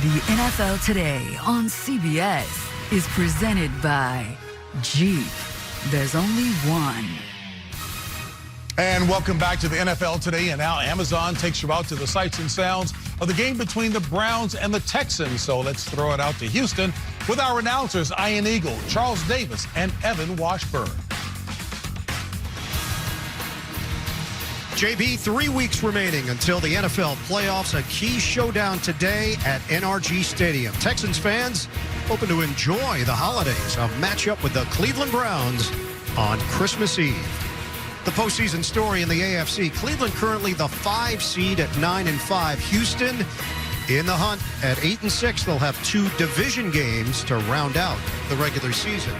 The NFL Today on CBS is presented by Jeep. There's only one. And welcome back to the NFL Today. And now Amazon takes you out to the sights and sounds of the game between the Browns and the Texans. So let's throw it out to Houston with our announcers, Ian Eagle, Charles Davis, and Evan Washburn. JB, 3 weeks remaining until the NFL playoffs. A key showdown today at NRG Stadium. Texans fans hoping to enjoy the holidays. A matchup with the Cleveland Browns on Christmas Eve. The postseason story in the AFC. Cleveland currently the 5 seed at 9-5. Houston in the hunt at 8-6. They'll have 2 division games to round out the regular season.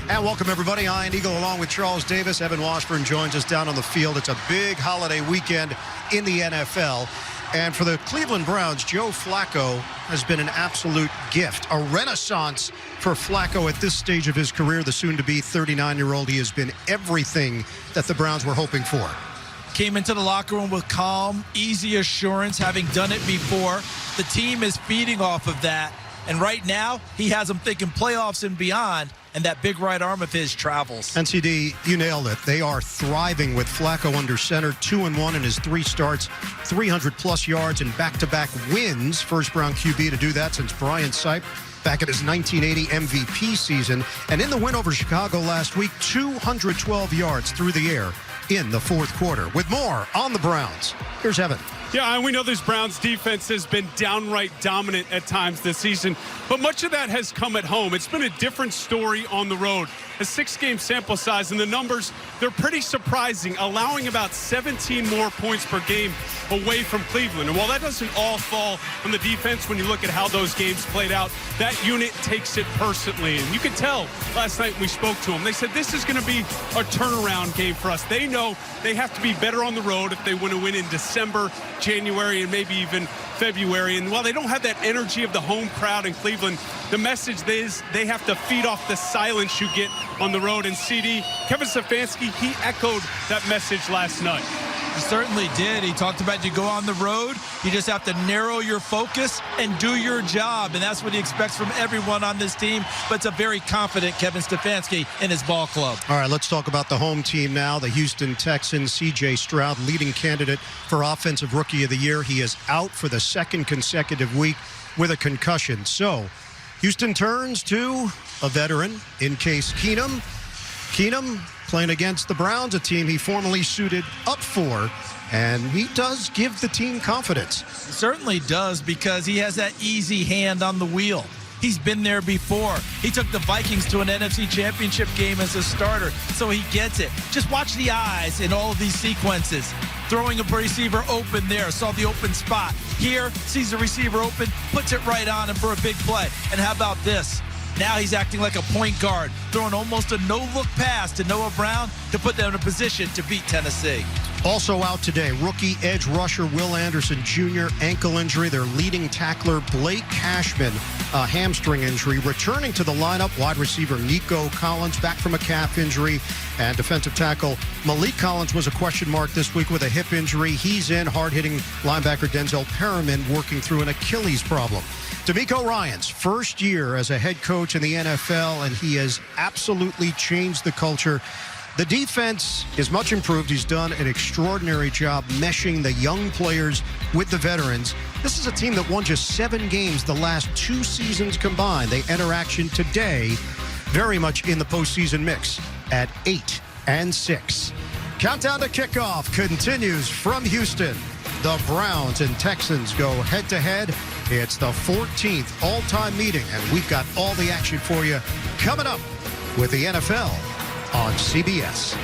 And welcome, everybody. Ian Eagle along with Charles Davis. Evan Washburn joins us down on the field. It's a big holiday weekend in the NFL. And for the Cleveland Browns, Joe Flacco has been an absolute gift, a renaissance for Flacco at this stage of his career. The soon-to-be 39-year-old, he has been everything that the Browns were hoping for. Came into the locker room with calm, easy assurance, having done it before. The team is feeding off of that. And right now, he has them thinking playoffs and beyond, and that big right arm of his travels. NCD, you nailed it. They are thriving with Flacco under center, 2-1 in his 3 starts, 300-plus yards and back-to-back wins. First-round QB to do that since Brian Sipe back at his 1980 MVP season. And in the win over Chicago last week, 212 yards through the air in the fourth quarter. With more on the Browns, here's Evan. Yeah, and we know this Browns defense has been downright dominant at times this season, but much of that has come at home. It's been a different story on the road. A 6-game sample size, and the numbers, they're pretty surprising, allowing about 17 more points per game away from Cleveland. And while that doesn't all fall on the defense when you look at how those games played out, that unit takes it personally. And you could tell last night when we spoke to them, they said this is going to be a turnaround game for us. They know they have to be better on the road if they want to win in December, January, and maybe even February. And while they don't have that energy of the home crowd in Cleveland, the message is they have to feed off the silence you get on the road. And CD, Kevin Stefanski, he echoed that message last night. He certainly did. He talked about you go on the road, you just have to narrow your focus and do your job. And that's what he expects from everyone on this team. But it's a very confident Kevin Stefanski in his ball club. All right, let's talk about the home team now. The Houston Texans, C.J. Stroud, leading candidate for Offensive Rookie of the Year. He is out for the 2nd consecutive week with a concussion. So Houston turns to a veteran in Case Keenum. Keenum playing against the Browns, a team he formerly suited up for, and he does give the team confidence. He certainly does, because he has that easy hand on the wheel. He's been there before. He took the Vikings to an NFC Championship game as a starter, so he gets it. Just watch the eyes in all of these sequences. Throwing a receiver open there, saw the open spot. Here, sees the receiver open, puts it right on him for a big play. And how about this? Now he's acting like a point guard, throwing almost a no-look pass to Noah Brown to put them in a position to beat Tennessee. Also out today, rookie edge rusher Will Anderson Jr., ankle injury. Their leading tackler Blake Cashman, a hamstring injury. Returning to the lineup, wide receiver Nico Collins, back from a calf injury. And defensive tackle Malik Collins was a question mark this week with a hip injury. He's in. Hard-hitting linebacker Denzel Perriman working through an Achilles problem. DeMeco Ryans' first year as a head coach in the NFL, and he has absolutely changed the culture. The defense is much improved. He's done an extraordinary job meshing the young players with the veterans. This is a team that won just 7 games the last 2 seasons combined. They enter action today very much in the postseason mix at 8-6. Countdown to kickoff continues from Houston. The Browns and Texans go head-to-head. It's the 14th all-time meeting, and we've got all the action for you coming up with the NFL on CBS.